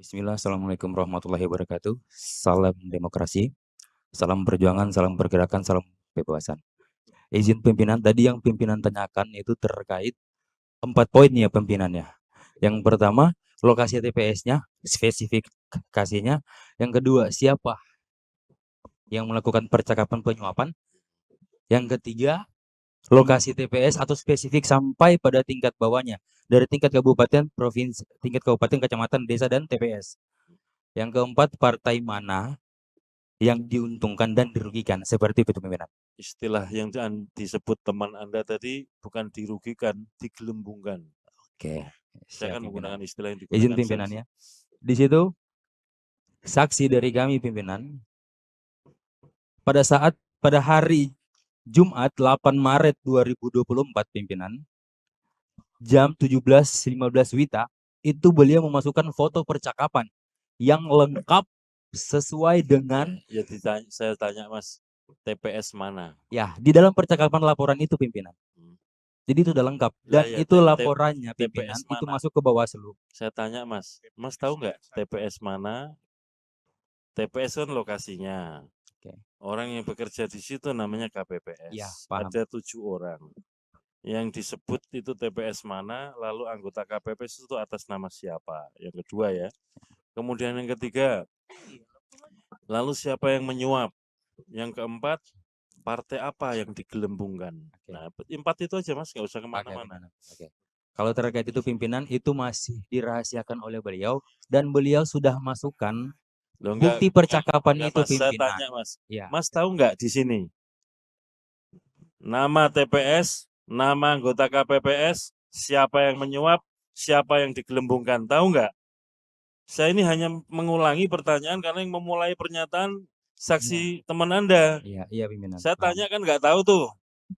Bismillah, Assalamualaikum warahmatullahi wabarakatuh. Salam demokrasi, salam perjuangan, salam pergerakan, salam kebebasan. Izin pimpinan, tadi yang pimpinan tanyakan itu terkait 4 poin ya pimpinannya. Yang pertama, lokasi TPS-nya, spesifikasinya. Yang kedua, siapa yang melakukan percakapan penyuapan. Yang ketiga, lokasi TPS atau spesifik sampai pada tingkat bawahnya. Dari tingkat kabupaten, provinsi, tingkat kabupaten, kecamatan, desa, dan TPS. Yang keempat, partai mana yang diuntungkan dan dirugikan, seperti itu pimpinan. Istilah yang disebut teman Anda tadi bukan dirugikan, digelembungkan. Oke, Saya siap akan pimpinan. menggunakan istilah yang Izin digunakan pimpinannya. Di situ saksi dari kami pimpinan pada hari Jumat 8 Maret 2024 pimpinan jam 17.15 WITA itu beliau memasukkan foto percakapan yang lengkap sesuai dengan saya tanya Mas, TPS mana? ya di dalam percakapan laporan itu pimpinan. Jadi itu udah lengkap dan ya, itu laporannya pimpinan TPS itu mana? masuk ke Bawaslu. Saya tanya Mas tahu nggak TPS mana? TPS kan lokasinya. Oke. Orang yang bekerja di situ namanya KPPS. Ya, paham. Ada 7 orang. Yang disebut itu TPS mana, lalu anggota KPPS itu atas nama siapa? Yang kedua ya. Kemudian yang ketiga, lalu siapa yang menyuap? Yang keempat, partai apa yang digelembungkan? Oke. Nah, 4 itu aja Mas, nggak usah kemana-mana. Oke. Kalau terkait itu pimpinan itu masih dirahasiakan oleh beliau dan beliau sudah masukkan bukti percakapan itu Mas, saya pimpinan. tanya Mas, Ya. Mas tahu nggak di sini nama TPS, nama anggota KPPS, siapa yang menyuap, siapa yang digelembungkan, tahu nggak? Saya ini hanya mengulangi pertanyaan karena yang memulai pernyataan saksi teman Anda. Iya pimpinan. Saya tanya kan nggak tahu tuh.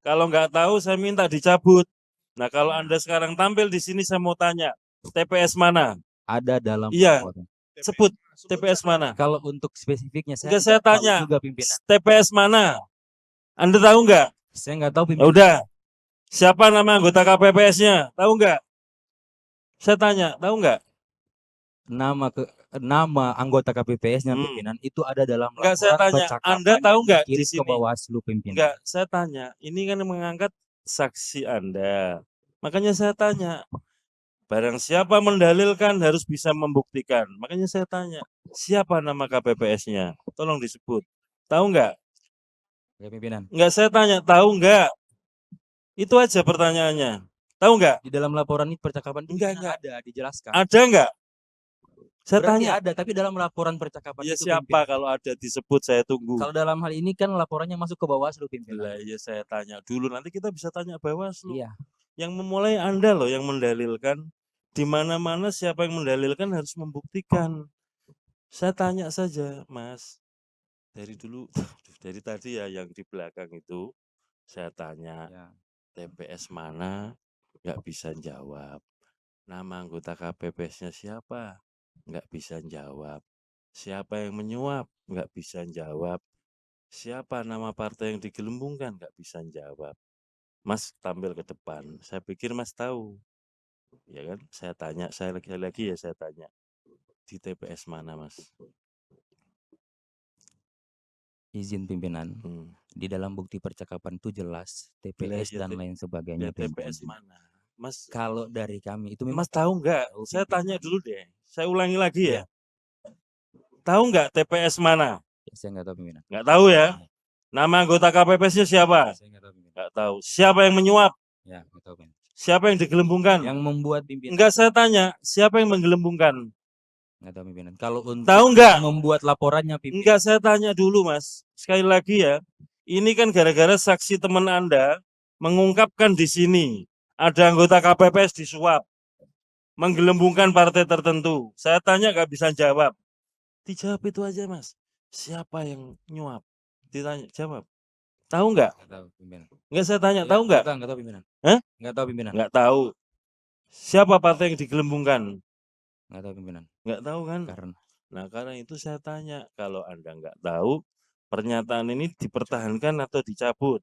Kalau nggak tahu saya minta dicabut. Nah kalau Anda sekarang tampil di sini saya mau tanya, TPS mana? Ada dalam Iya, laporan. sebut TPS mana? Kalau untuk spesifiknya Enggak, saya tahu tanya, juga pimpinan. TPS mana? Anda tahu nggak? Saya nggak tahu Ya pimpinan. udah, siapa nama anggota KPPS-nya? Tahu nggak? Saya tanya, tahu nggak? Nama anggota KPPS-nya pimpinan itu ada dalam Enggak, saya laporan tanya, Anda percakapan tahu yang nggak di dikirim ke sini? Bawaslu pimpinan. Enggak, saya tanya, ini kan mengangkat saksi Anda. Makanya saya tanya, barang siapa mendalilkan harus bisa membuktikan. Makanya saya tanya, siapa nama KPPS-nya? Tolong disebut. Tahu nggak? Ya pimpinan. Enggak, saya tanya, tahu nggak? Itu aja pertanyaannya. Tahu nggak? Di dalam laporan ini percakapan enggak ada dijelaskan. Ada nggak? Saya Berarti tanya. ada, tapi dalam laporan percakapan ya itu siapa pimpinan. Kalau ada disebut saya tunggu. Kalau dalam hal ini kan laporannya masuk ke Bawaslu pimpinan. Lah ya saya tanya dulu, nanti kita bisa tanya Bawaslu. Iya. Yang memulai Anda loh yang mendalilkan. Di mana-mana siapa yang mendalilkan harus membuktikan. Saya tanya saja, Mas. Dari dulu, dari tadi ya yang di belakang itu, saya tanya, ya. TPS mana? Nggak bisa jawab. Nama anggota KPPS-nya siapa? Nggak bisa jawab. Siapa yang menyuap? Nggak bisa jawab. Siapa nama partai yang digelembungkan? Nggak bisa jawab. Mas tampil ke depan. Saya pikir Mas tahu. Ya kan? Saya tanya, saya lagi ya saya tanya. Di TPS mana, Mas? Izin pimpinan. Di dalam bukti percakapan itu jelas TPS dan lain sebagainya. TPS mana? Mas, kalau dari kami itu Mas tahu nggak? Saya tanya dulu deh. Saya ulangi lagi ya. Tahu nggak TPS mana? Saya nggak tahu pimpinan. Nggak tahu ya? Nama anggota KPPS-nya siapa? Saya nggak tahu pimpinan. Nggak tahu. Siapa yang menyuap? Ya, nggak tahu pimpinan. Siapa yang digelembungkan? Yang membuat pimpinan. Enggak, saya tanya, siapa yang menggelembungkan? Nggak tahu pimpinan. Kalau untuk tahu nggak? Membuat laporannya pimpinan. Enggak, saya tanya dulu Mas. Sekali lagi ya, ini kan gara-gara saksi teman Anda mengungkapkan di sini ada anggota KPPS disuap, menggelembungkan partai tertentu. Saya tanya nggak bisa jawab. Dijawab itu aja Mas. Siapa yang nyuap? Ditanya, jawab. Tahu nggak? Nggak tahu pimpinan. Nggak, saya tanya, tahu nggak? Nggak tahu pimpinan. Hah? Nggak tahu pimpinan. Nggak tahu. Siapa partai yang digelembungkan? Nggak tahu pimpinan. Nggak tahu kan? Karena itu saya tanya, kalau Anda nggak tahu, pernyataan ini dipertahankan atau dicabut?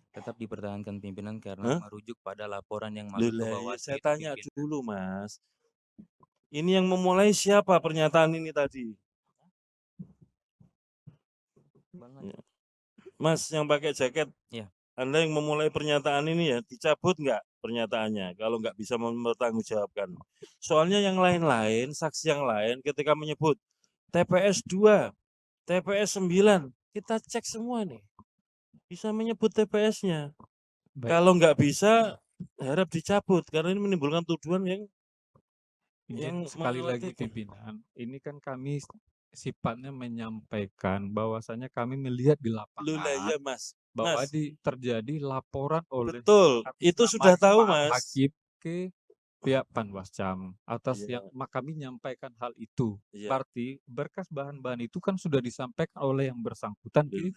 Tetap dipertahankan pimpinan karena merujuk pada laporan yang masuk ke Ya, Bawaslu. saya tanya dulu Mas. Ini yang memulai siapa pernyataan ini tadi? Ya. Mas yang pakai jaket, Ya. Anda yang memulai pernyataan ini ya, dicabut nggak pernyataannya kalau nggak bisa mempertanggungjawabkan. Soalnya yang lain-lain, saksi yang lain ketika menyebut TPS 2, TPS 9, kita cek semua nih. Bisa menyebut TPS-nya. Baik. Kalau nggak bisa, harap dicabut karena ini menimbulkan tuduhan yang Izin sekali lagi pimpinan, ini kan kami sifatnya menyampaikan bahwasanya kami melihat di lapangan ya Mas. bahwa Mas. terjadi laporan oleh Betul, itu sudah tahu Mas. hakim ke pihak Panwascam atas yang kami menyampaikan hal itu. Berarti berkas bahan-bahan itu kan sudah disampaikan oleh yang bersangkutan di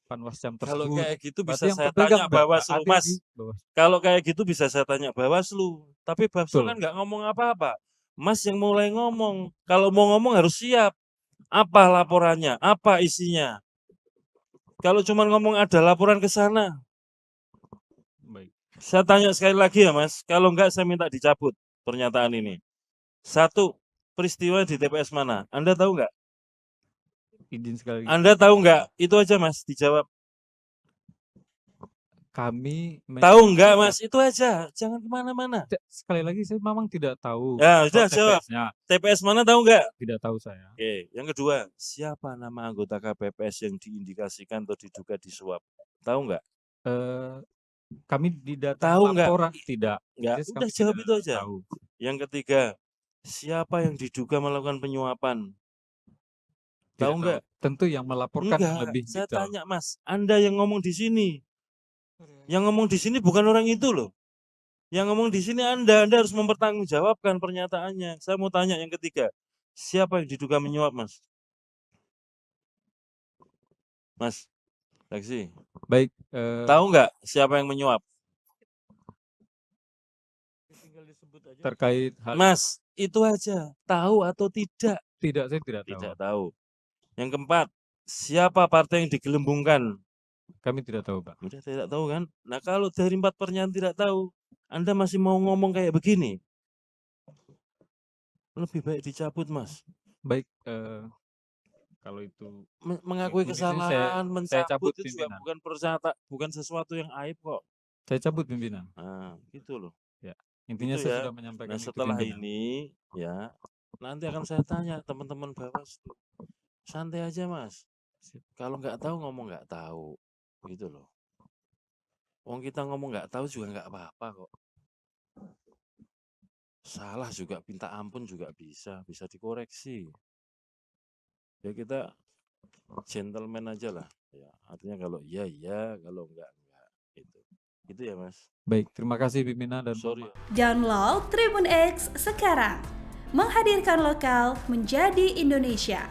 Panwascam tersebut. Kalau kayak gitu bisa saya tanya Bawaslu, Mas. Kalau kayak gitu bisa saya tanya Bawaslu. Tapi Bawaslu kan nggak ngomong apa-apa. Mas yang mulai ngomong. Kalau mau ngomong harus siap. Apa laporannya? Apa isinya? Kalau cuma ngomong ada laporan ke sana. Baik. Saya tanya sekali lagi ya Mas. Kalau enggak saya minta dicabut pernyataan ini. 1, peristiwa di TPS mana? Anda tahu nggak? Izin sekali lagi. Anda tahu nggak? Itu aja Mas, dijawab. Kami tahu nggak Mas? Itu aja, jangan kemana-mana. Sekali lagi saya memang tidak tahu. Ya sudah jawab. TPS mana tahu nggak? Tidak tahu saya. Oke, yang kedua, siapa nama anggota KPPS yang diindikasikan atau diduga disuap? Tahu nggak? Kami di data tahu laporan tidak. Nggak. Udah jawab itu aja. Tahu. Yang ketiga, siapa yang diduga melakukan penyuapan? Tahu nggak? Tentu yang melaporkan lebih saya tanya Mas, Anda yang ngomong di sini. Yang ngomong di sini bukan orang itu loh. Yang ngomong di sini Anda harus mempertanggungjawabkan pernyataannya. Saya mau tanya yang ketiga, siapa yang diduga menyuap, Mas? Mas, Taksi. Baik. Tahu nggak siapa yang menyuap? Terkait hal Mas, itu aja. Tahu atau tidak? Tidak, saya tidak tahu. Tidak tahu. Yang keempat, siapa partai yang digelembungkan? Kami tidak tahu, Pak. Udah tidak tahu kan? Nah, kalau dari 4 pernyataan tidak tahu, Anda masih mau ngomong kayak begini? Lebih baik dicabut, Mas. Baik, kalau itu mengakui kesalahan, mencabut itu juga bukan sesuatu yang aib kok. Saya cabut pimpinan. Nah, gitu loh. Ya, intinya gitu saya sudah menyampaikan. Nah, setelah ini ya, nanti akan saya tanya teman-teman Bawaslu. Santai aja, Mas. Kalau nggak tahu ngomong nggak tahu. Gitu loh. Wong kita ngomong nggak tahu juga nggak apa-apa kok. Salah juga minta ampun juga bisa dikoreksi. Ya kita gentleman aja lah. Ya, artinya kalau iya, kalau enggak. Gitu ya Mas. Baik, terima kasih pimpinan dan sorry. Download Tribun X sekarang. Menghadirkan lokal menjadi Indonesia.